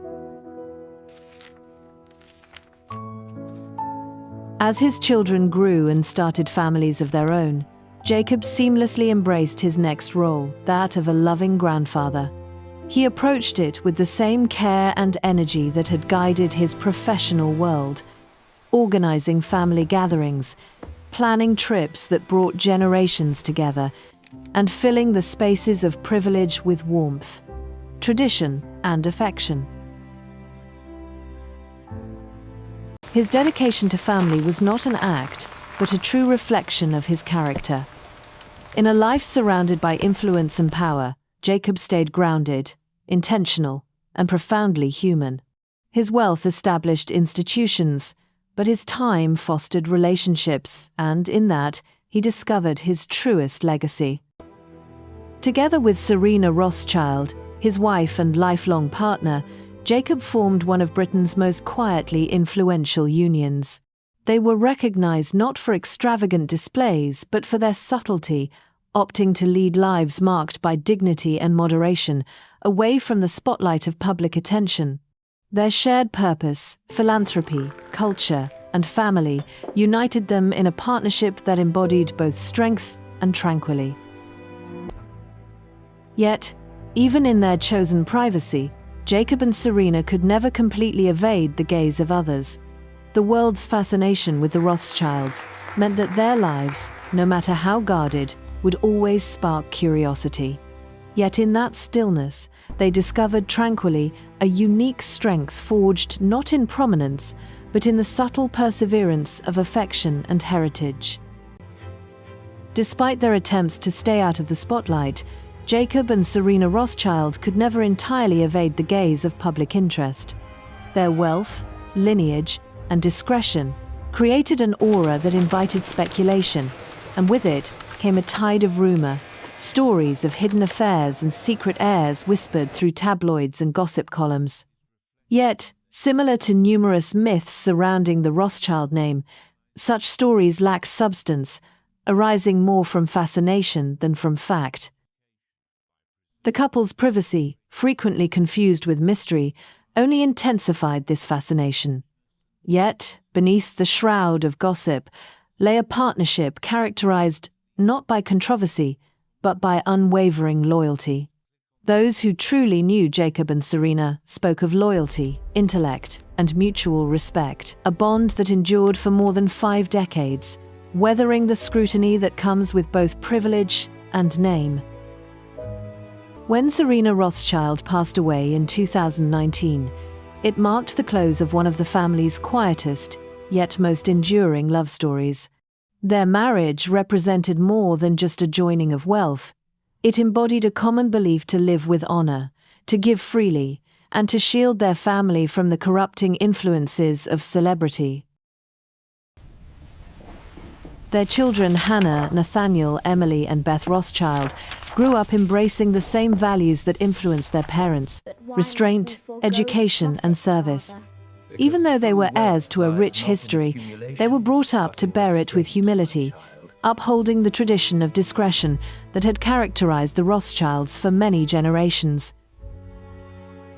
As his children grew and started families of their own, Jacob seamlessly embraced his next role, that of a loving grandfather. He approached it with the same care and energy that had guided his professional world, organizing family gatherings, planning trips that brought generations together, and filling the spaces of privilege with warmth, tradition, and affection. His dedication to family was not an act, but a true reflection of his character. In a life surrounded by influence and power, Jacob stayed grounded, intentional, and profoundly human. His wealth established institutions, but his time fostered relationships, and in that, he discovered his truest legacy. Together with Serena Rothschild, his wife and lifelong partner, Jacob formed one of Britain's most quietly influential unions. They were recognized not for extravagant displays, but for their subtlety, opting to lead lives marked by dignity and moderation, away from the spotlight of public attention. Their shared purpose, philanthropy, culture, and family united them in a partnership that embodied both strength and tranquility. Yet, even in their chosen privacy, Jacob and Serena could never completely evade the gaze of others. The world's fascination with the Rothschilds meant that their lives, no matter how guarded, would always spark curiosity. Yet in that stillness, they discovered tranquilly a unique strength forged not in prominence, but in the subtle perseverance of affection and heritage. Despite their attempts to stay out of the spotlight, Jacob and Serena Rothschild could never entirely evade the gaze of public interest. Their wealth, lineage, and discretion created an aura that invited speculation, and with it came a tide of rumor. Stories of hidden affairs and secret heirs whispered through tabloids and gossip columns. Yet, similar to numerous myths surrounding the Rothschild name, such stories lacked substance, arising more from fascination than from fact. The couple's privacy, frequently confused with mystery, only intensified this fascination. Yet, beneath the shroud of gossip, lay a partnership characterized not by controversy, but by unwavering loyalty. Those who truly knew Jacob and Serena spoke of loyalty, intellect, and mutual respect, a bond that endured for more than 5 decades, weathering the scrutiny that comes with both privilege and name. When Serena Rothschild passed away in 2019, it marked the close of one of the family's quietest, yet most enduring love stories. Their marriage represented more than just a joining of wealth. It embodied a common belief to live with honor, to give freely, and to shield their family from the corrupting influences of celebrity. Their children Hannah, Nathaniel, Emily, and Beth Rothschild grew up embracing the same values that influenced their parents: restraint, education, and service. Even though they were heirs to a rich history, they were brought up to bear it with humility, upholding the tradition of discretion that had characterized the Rothschilds for many generations.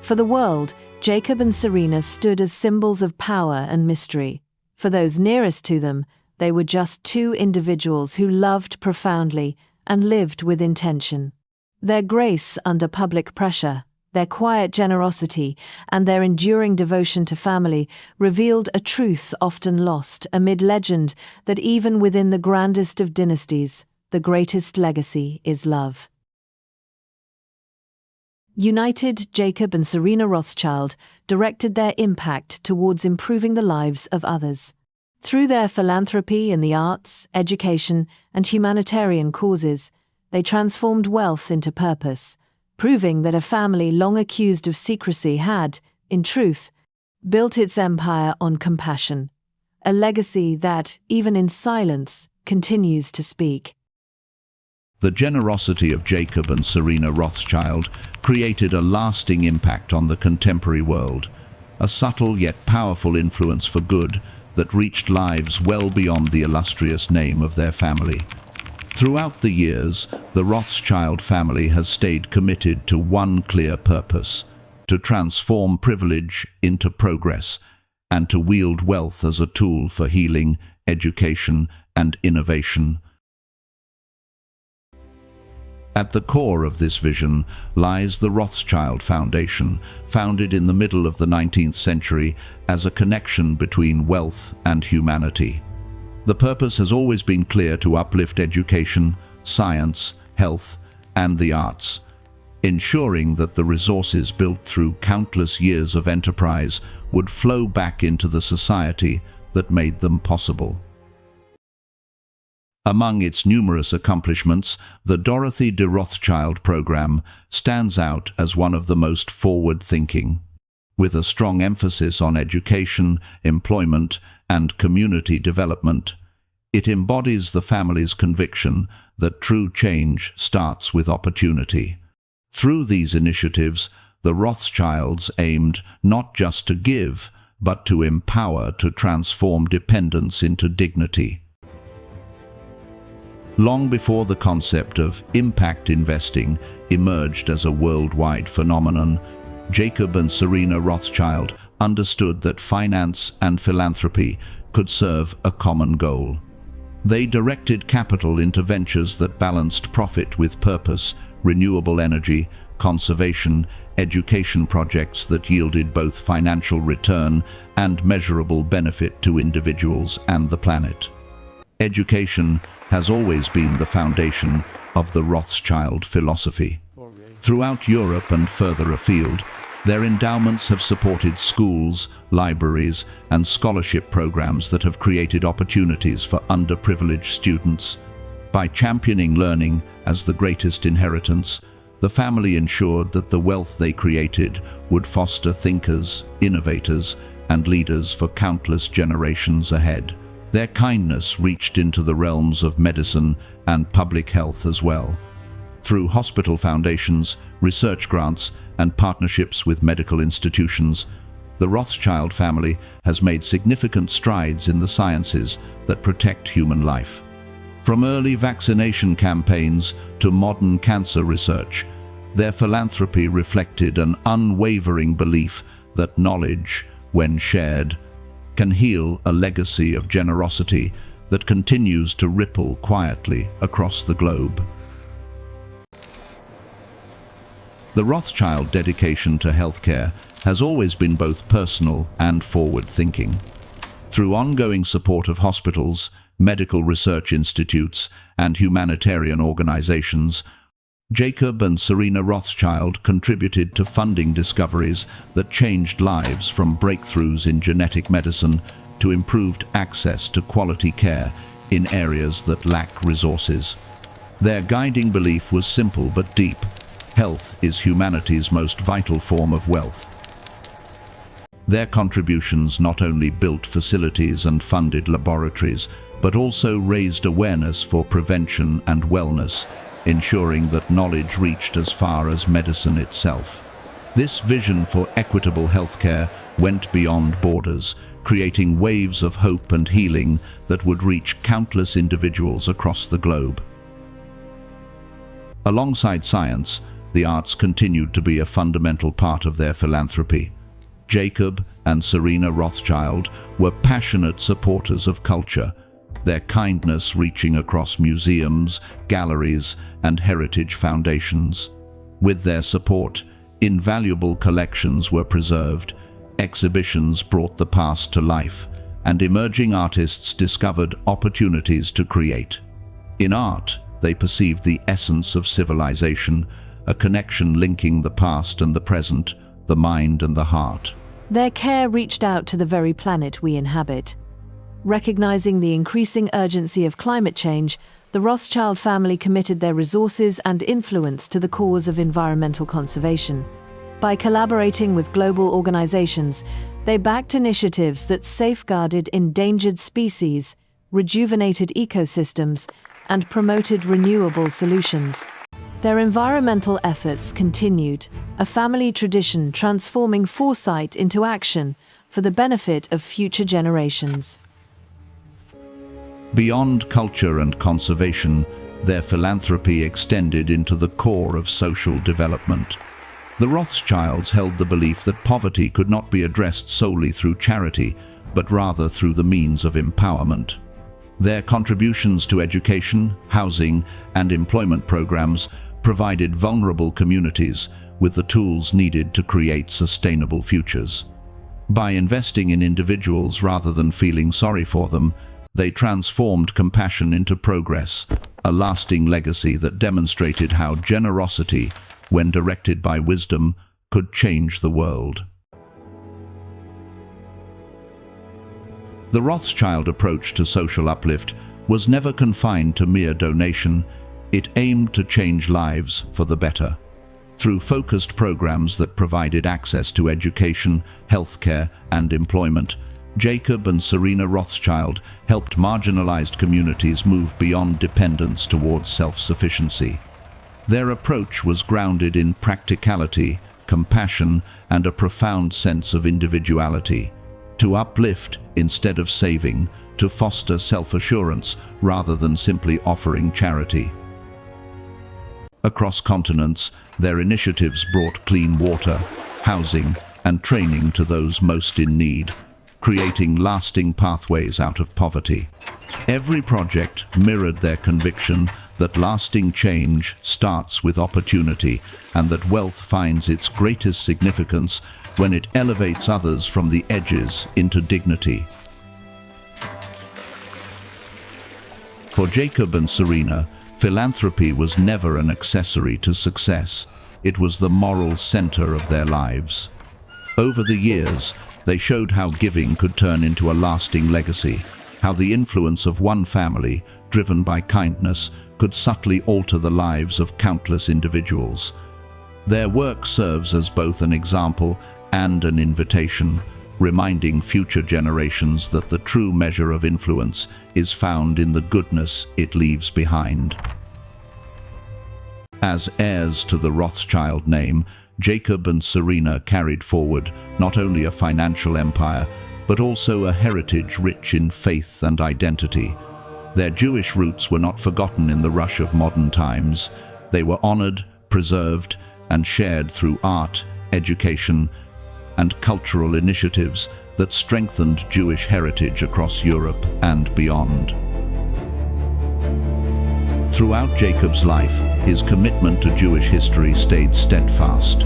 For the world, Jacob and Serena stood as symbols of power and mystery. For those nearest to them, they were just two individuals who loved profoundly and lived with intention. Their grace under public pressure, their quiet generosity, and their enduring devotion to family revealed a truth often lost amid legend that even within the grandest of dynasties, the greatest legacy is love. United, Jacob and Serena Rothschild directed their impact towards improving the lives of others. Through their philanthropy in the arts, education, and humanitarian causes, they transformed wealth into purpose, proving that a family long accused of secrecy had, in truth, built its empire on compassion, a legacy that, even in silence, continues to speak. The generosity of Jacob and Serena Rothschild created a lasting impact on the contemporary world, a subtle yet powerful influence for good that reached lives well beyond the illustrious name of their family. Throughout the years, the Rothschild family has stayed committed to one clear purpose: to transform privilege into progress, and to wield wealth as a tool for healing, education, and innovation. At the core of this vision lies the Rothschild Foundation, founded in the middle of the 19th century as a connection between wealth and humanity. The purpose has always been clear: to uplift education, science, health, and the arts, ensuring that the resources built through countless years of enterprise would flow back into the society that made them possible. Among its numerous accomplishments, the Dorothy de Rothschild program stands out as one of the most forward-thinking. With a strong emphasis on education, employment, and community development, it embodies the family's conviction that true change starts with opportunity. Through these initiatives, the Rothschilds aimed not just to give, but to empower, to transform dependence into dignity. Long before the concept of impact investing emerged as a worldwide phenomenon, Jacob and Serena Rothschild understood that finance and philanthropy could serve a common goal. They directed capital into ventures that balanced profit with purpose: renewable energy, conservation, education projects that yielded both financial return and measurable benefit to individuals and the planet. Education has always been the foundation of the Rothschild philosophy. Throughout Europe and further afield, their endowments have supported schools, libraries, and scholarship programs that have created opportunities for underprivileged students. By championing learning as the greatest inheritance, the family ensured that the wealth they created would foster thinkers, innovators, and leaders for countless generations ahead. Their kindness reached into the realms of medicine and public health as well. Through hospital foundations, research grants, and partnerships with medical institutions, the Rothschild family has made significant strides in the sciences that protect human life. From early vaccination campaigns to modern cancer research, their philanthropy reflected an unwavering belief that knowledge, when shared, can heal, a legacy of generosity that continues to ripple quietly across the globe. The Rothschild dedication to healthcare has always been both personal and forward-thinking. Through ongoing support of hospitals, medical research institutes, and humanitarian organizations, Jacob and Serena Rothschild contributed to funding discoveries that changed lives, from breakthroughs in genetic medicine to improved access to quality care in areas that lack resources. Their guiding belief was simple but deep: health is humanity's most vital form of wealth. Their contributions not only built facilities and funded laboratories, but also raised awareness for prevention and wellness, ensuring that knowledge reached as far as medicine itself. This vision for equitable healthcare went beyond borders, creating waves of hope and healing that would reach countless individuals across the globe. Alongside science, the arts continued to be a fundamental part of their philanthropy. Jacob and Serena Rothschild were passionate supporters of culture, their kindness reaching across museums, galleries, and heritage foundations. With their support, invaluable collections were preserved, exhibitions brought the past to life, and emerging artists discovered opportunities to create. In art, they perceived the essence of civilization, a connection linking the past and the present, the mind and the heart. Their care reached out to the very planet we inhabit. Recognizing the increasing urgency of climate change, the Rothschild family committed their resources and influence to the cause of environmental conservation. By collaborating with global organizations, they backed initiatives that safeguarded endangered species, rejuvenated ecosystems, and promoted renewable solutions. Their environmental efforts continued, a family tradition transforming foresight into action for the benefit of future generations. Beyond culture and conservation, their philanthropy extended into the core of social development. The Rothschilds held the belief that poverty could not be addressed solely through charity, but rather through the means of empowerment. Their contributions to education, housing, and employment programs provided vulnerable communities with the tools needed to create sustainable futures. By investing in individuals rather than feeling sorry for them, they transformed compassion into progress, a lasting legacy that demonstrated how generosity, when directed by wisdom, could change the world. The Rothschild approach to social uplift was never confined to mere donation. It aimed to change lives for the better. Through focused programs that provided access to education, healthcare, and employment, Jacob and Serena Rothschild helped marginalized communities move beyond dependence towards self-sufficiency. Their approach was grounded in practicality, compassion, and a profound sense of individuality. To uplift instead of saving, to foster self-assurance rather than simply offering charity. Across continents, their initiatives brought clean water, housing, and training to those most in need, creating lasting pathways out of poverty. Every project mirrored their conviction that lasting change starts with opportunity and that wealth finds its greatest significance when it elevates others from the edges into dignity. For Jacob and Serena, philanthropy was never an accessory to success. It was the moral center of their lives. Over the years, they showed how giving could turn into a lasting legacy, how the influence of one family, driven by kindness, could subtly alter the lives of countless individuals. Their work serves as both an example and an invitation, reminding future generations that the true measure of influence is found in the goodness it leaves behind. As heirs to the Rothschild name, Jacob and Serena carried forward not only a financial empire, but also a heritage rich in faith and identity. Their Jewish roots were not forgotten in the rush of modern times. They were honored, preserved, and shared through art, education, and cultural initiatives that strengthened Jewish heritage across Europe and beyond. Throughout Jacob's life, his commitment to Jewish history stayed steadfast.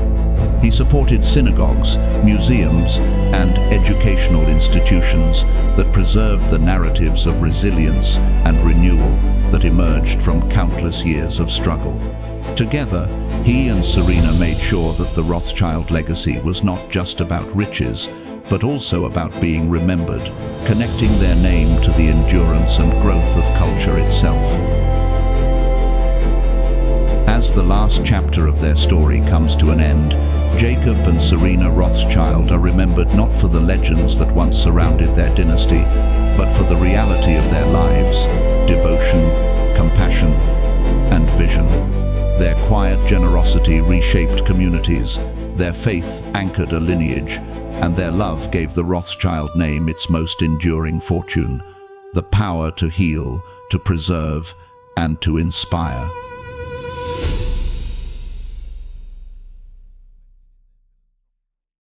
He supported synagogues, museums, and educational institutions that preserved the narratives of resilience and renewal that emerged from countless years of struggle. Together, he and Serena made sure that the Rothschild legacy was not just about riches, but also about being remembered, connecting their name to the endurance and growth of culture itself. As the last chapter of their story comes to an end, Jacob and Serena Rothschild are remembered not for the legends that once surrounded their dynasty, but for the reality of their lives, devotion, compassion, and vision. Their quiet generosity reshaped communities, their faith anchored a lineage, and their love gave the Rothschild name its most enduring fortune, the power to heal, to preserve, and to inspire.